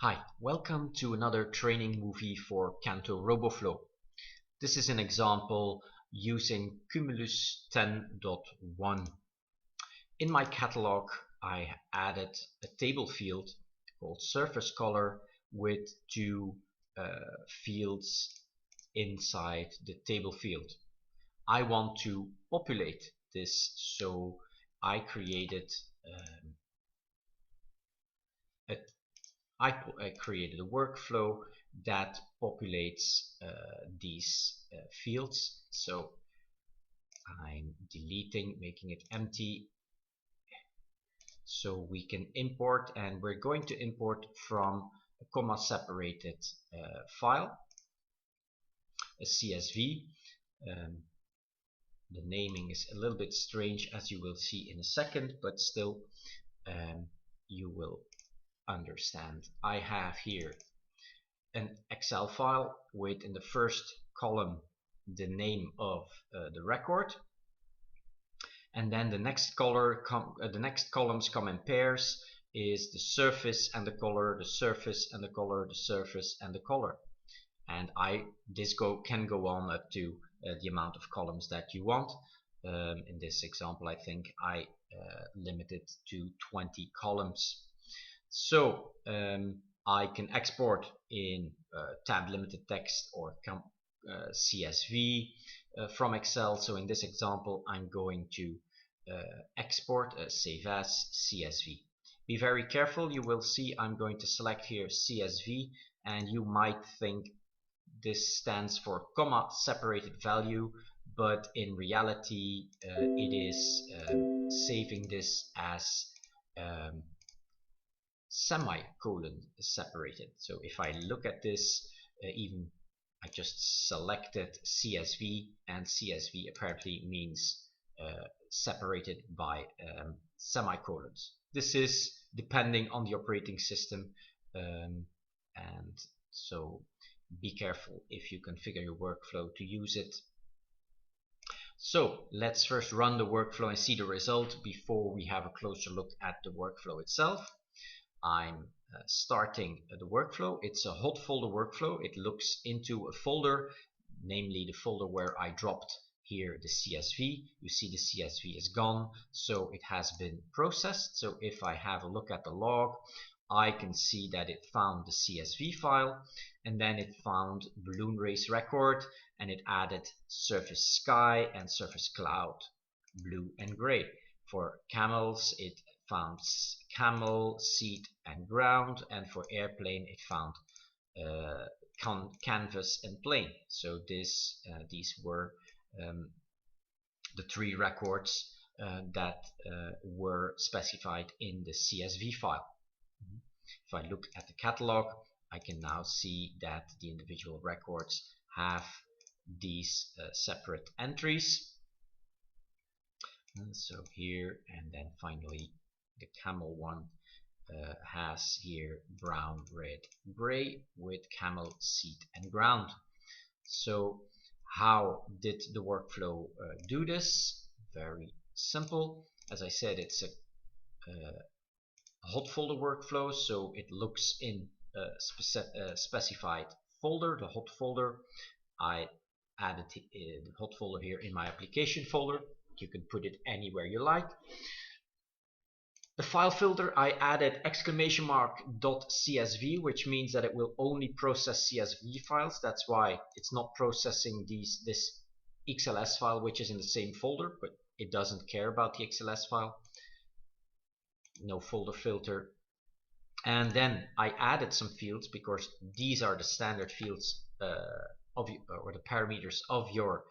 Hi, welcome to another training movie for Canto Roboflow. This is an example using Cumulus 10.1. In my catalog, I added a table field called surface color with two fields inside the table field. I want to populate this, so I created I created a workflow that populates these fields. So I'm deleting, making it empty, so we can import, and we're going to import from a comma separated file, a CSV. The naming is a little bit strange, as you will see in a second, but still you will understand. I have here an Excel file with, in the first column, the name of the record, and then the next columns come in pairs, is the surface and the color, the surface and the color, the surface and the color. And this can go on up to the amount of columns that you want. In this example, I think I limited to 20 columns. So I can export in tab limited text or CSV from Excel. So in this example, I'm going to export save as CSV. Be very careful. You will see I'm going to select here CSV, and you might think this stands for comma separated value, but in reality it is saving this as semicolon separated. So if I look at this, I just selected CSV, and CSV apparently means separated by semicolons. This is depending on the operating system, and so be careful if you configure your workflow to use it. So let's first run the workflow and see the result before we have a closer look at the workflow itself. I'm starting the workflow. It's a hot folder workflow. It looks into a folder, namely the folder where I dropped here the CSV. You see the CSV is gone, so it has been processed. So if I have a look at the log, I can see that it found the CSV file, and then it found balloon race record, and it added surface sky and surface cloud, blue and gray. For camels, it found camel, seat and ground, and for airplane it found canvas and plane. So these were the three records that were specified in the CSV file. If I look at the catalog, I can now see that the individual records have these separate entries. And so here, and then finally the camel one has here brown, red, gray with camel, seat and ground. So how did the workflow do this? Very simple. As I said, it's a hot folder workflow, so it looks in a specified folder, the hot folder. I added the hot folder here in my application folder. You can put it anywhere you like. The file filter, I added !.csv, which means that it will only process CSV files. That's why it's not processing this XLS file, which is in the same folder, but it doesn't care about the XLS file. No folder filter. And then I added some fields, because these are the standard fields or the parameters of your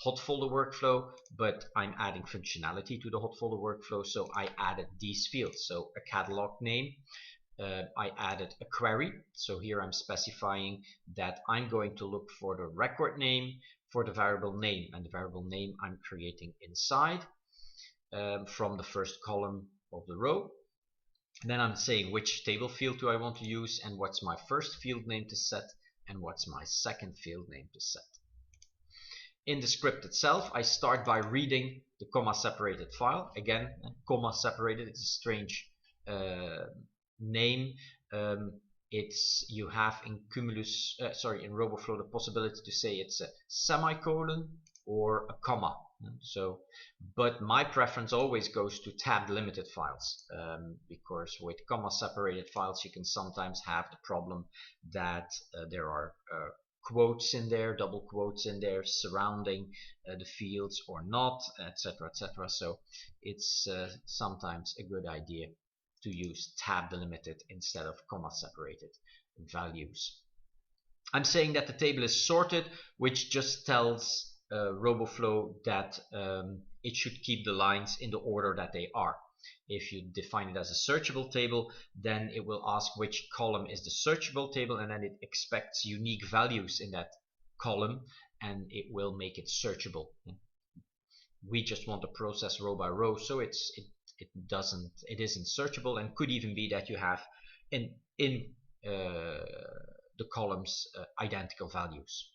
hot folder workflow, but I'm adding functionality to the hot folder workflow, so I added these fields. So a catalog name, I added a query, so here I'm specifying that I'm going to look for the record name for the variable name, and the variable name I'm creating inside from the first column of the row. And then I'm saying which table field do I want to use, and what's my first field name to set, and what's my second field name to set. In the script itself, I start by reading the comma separated file. Again, comma separated, it's a strange name. you have in Cumulus, in Roboflow, the possibility to say it's a semicolon or a comma. So, but my preference always goes to tab delimited files, because with comma separated files you can sometimes have the problem that there are quotes in there, double quotes in there surrounding the fields or not, etc., etc. So it's sometimes a good idea to use tab delimited instead of comma separated values. I'm saying that the table is sorted, which just tells Roboflow that it should keep the lines in the order that they are. If you define it as a searchable table, then it will ask which column is the searchable table, and then it expects unique values in that column, and it will make it searchable. We just want to process row by row, so it isn't searchable, and could even be that you have in the columns identical values.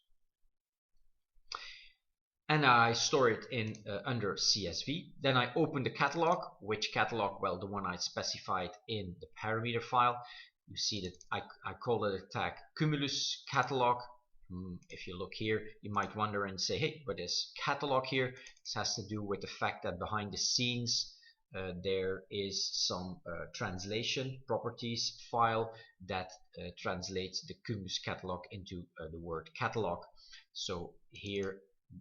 And I store it in under CSV. Then I open the catalog. Which catalog? Well, the one I specified in the parameter file. You see that I call it a tag Cumulus catalog. If you look here, you might wonder and say, hey, what is catalog here? This has to do with the fact that behind the scenes there is some translation properties file that translates the Cumulus catalog into the word catalog. So here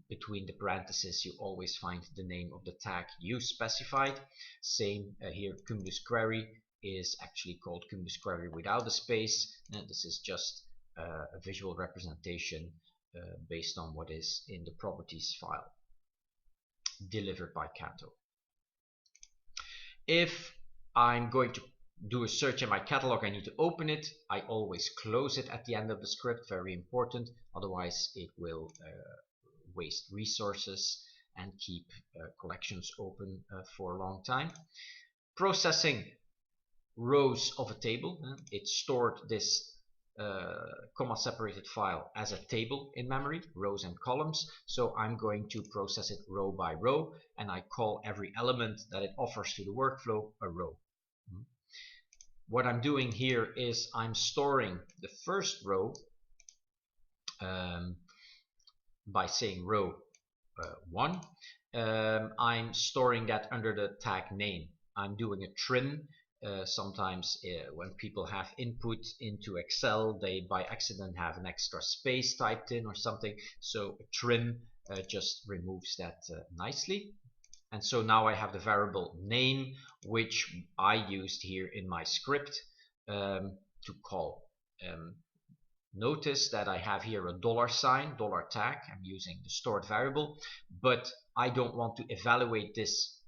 between the parentheses you always find the name of the tag you specified. Same here, Cumulus query is actually called Cumulus query without a space. This is just a visual representation based on what is in the properties file delivered by Canto. If I'm going to do a search in my catalog, I need to open it. I always close it at the end of the script, very important, otherwise it will waste resources and keep collections open for a long time. Processing rows of a table, it stored this comma separated file as a table in memory, rows and columns, so I'm going to process it row by row, and I call every element that it offers to the workflow a row. What I'm doing here is I'm storing the first row by saying row 1. I'm storing that under the tag name. I'm doing a trim. Sometimes when people have input into Excel, they by accident have an extra space typed in or something, so a trim just removes that nicely. And so now I have the variable name, which I used here in my script to call. Notice that I have here a $sign, dollar tag. I'm using the stored variable, but I don't want to evaluate this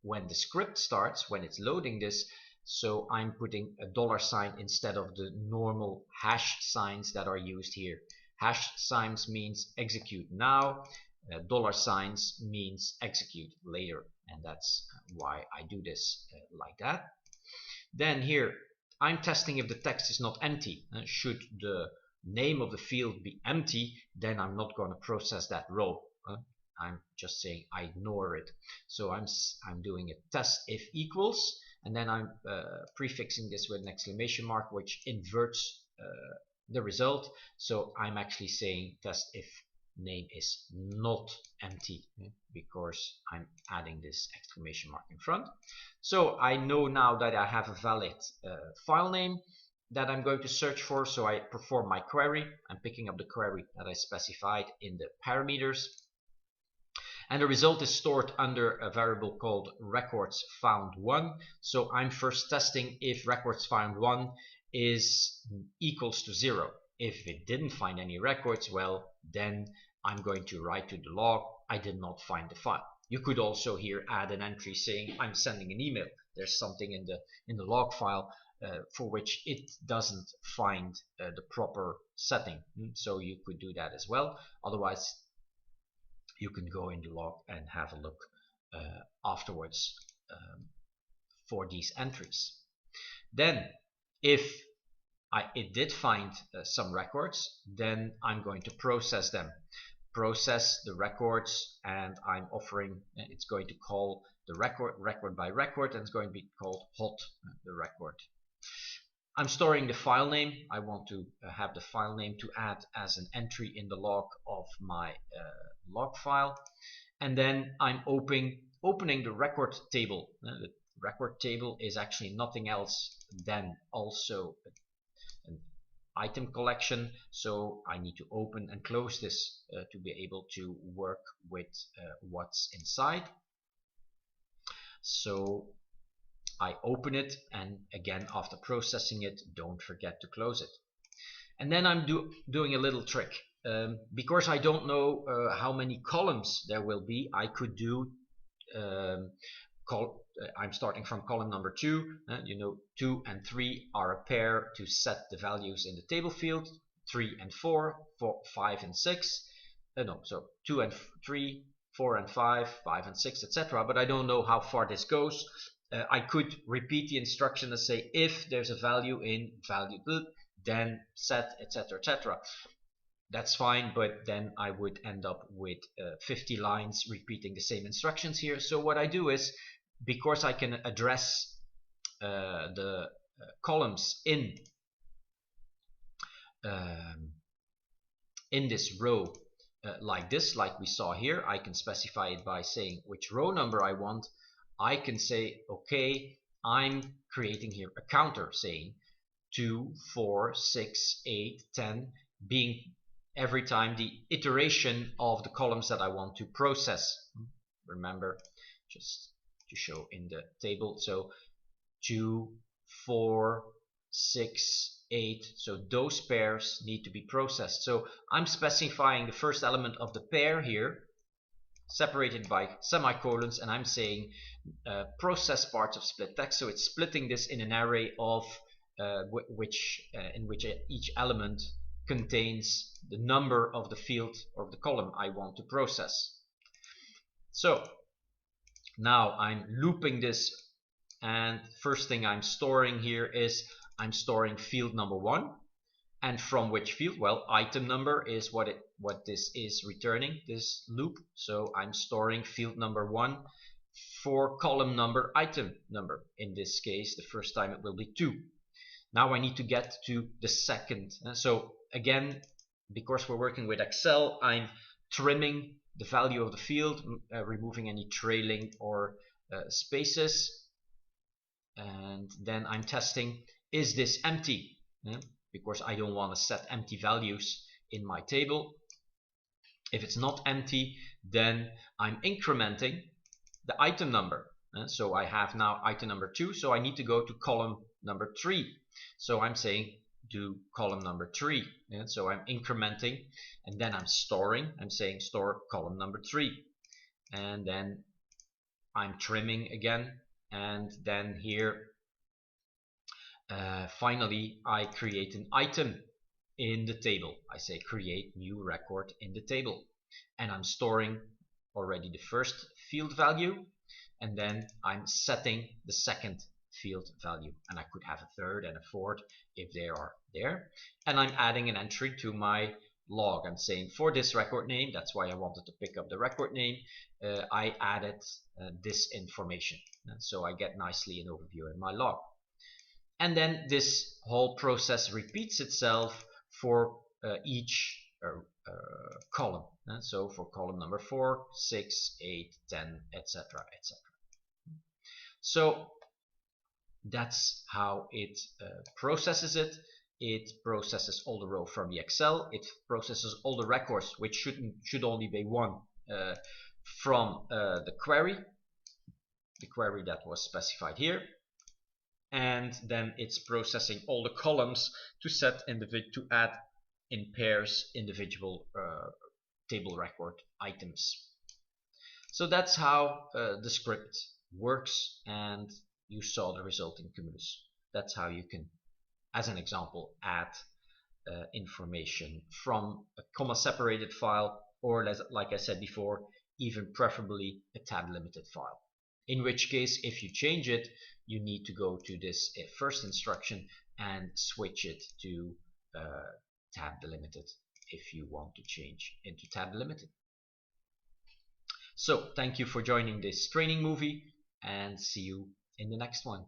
when the script starts, when it's loading this. So I'm putting a $sign instead of the normal hash signs that are used here. Hash signs means execute now, $signs means execute later, and that's why I do this like that. Then here I'm testing if the text is not empty. Should the name of the field be empty, then I'm not going to process that row. I'm just saying I ignore it. So I'm doing a test if equals, and then I'm prefixing this with an exclamation mark, which inverts the result. So I'm actually saying test if name is not empty, because I'm adding this exclamation mark in front. So I know now that I have a valid file name that I'm going to search for, so I perform my query. I'm picking up the query that I specified in the parameters, and the result is stored under a variable called records found 1. So I'm first testing if records found 1 is equals to 0. If it didn't find any records, well, then I'm going to write to the log, I did not find the file. You could also here add an entry saying I'm sending an email. There's something in the log file for which it doesn't find the proper setting. So you could do that as well. Otherwise, you can go in the log and have a look afterwards for these entries. Then, if it did find some records, then I'm going to process them. Process the records, and I'm offering, it's going to call the record by record, and it's going to be called hot the record. I'm storing the file name. I want to have the file name to add as an entry in the log of my log file. And then I'm opening the record table. The record table is actually nothing else than also an item collection, so I need to open and close this to be able to work with what's inside. So I open it, and again, after processing it, don't forget to close it. And then I'm doing a little trick. Because I don't know how many columns there will be, I could do I'm starting from column number 2. You know, 2 and 3 are a pair to set the values in the table field. 3 and 4, 5 and 6. No, so 2 and 3, 4 and 5, 5 and 6, etc. But I don't know how far this goes. I could repeat the instruction and say if there's a value in value, then set, etc., etc. That's fine, but then I would end up with 50 lines repeating the same instructions here. So what I do is, because I can address the columns in this row like this, like we saw here, I can specify it by saying which row number I want. I can say, okay, I'm creating here a counter saying 2, 4, 6, 8, 10, being every time the iteration of the columns that I want to process. Remember, just to show in the table, so 2, 4, 6, 8, so those pairs need to be processed. So I'm specifying the first element of the pair here, separated by semicolons, and I'm saying process parts of split text. So it's splitting this in an array of in which each element contains the number of the field or the column I want to process. So now I'm looping this, and first thing I'm storing here is I'm storing field number 1. And from which field? Well, item number is what this is returning, this loop. So I'm storing field number 1 for column number, item number. In this case, the first time it will be 2. Now I need to get to the second. So again, because we're working with Excel, I'm trimming the value of the field, removing any trailing or spaces. And then I'm testing, is this empty? Because I don't want to set empty values in my table. If it's not empty, then I'm incrementing the item number. So I have now item number 2, so I need to go to column number 3. So I'm saying do column number 3. So I'm incrementing, and then I'm storing. I'm saying store column number 3. And then I'm trimming again, and then here finally I create an item in the table. I say create new record in the table, and I'm storing already the first field value, and then I'm setting the second field value, and I could have a third and a fourth if they are there, and I'm adding an entry to my log. I'm saying for this record name, that's why I wanted to pick up the record name, I added this information, and so I get nicely an overview in my log. And then this whole process repeats itself for each column. So for column number 4, 6, 8, 10, etc., etc. So that's how it processes it. It processes all the row from the Excel. It processes all the records, which should only be one, from the query that was specified here. And then it's processing all the columns to add in pairs individual table record items. So that's how the script works, and you saw the result in Cumulus. That's how you can, as an example, add information from a comma separated file, or like I said before, even preferably a tab limited file. In which case, if you change it, you need to go to this first instruction and switch it to tab delimited if you want to change into tab delimited. So thank you for joining this training movie, and see you in the next one.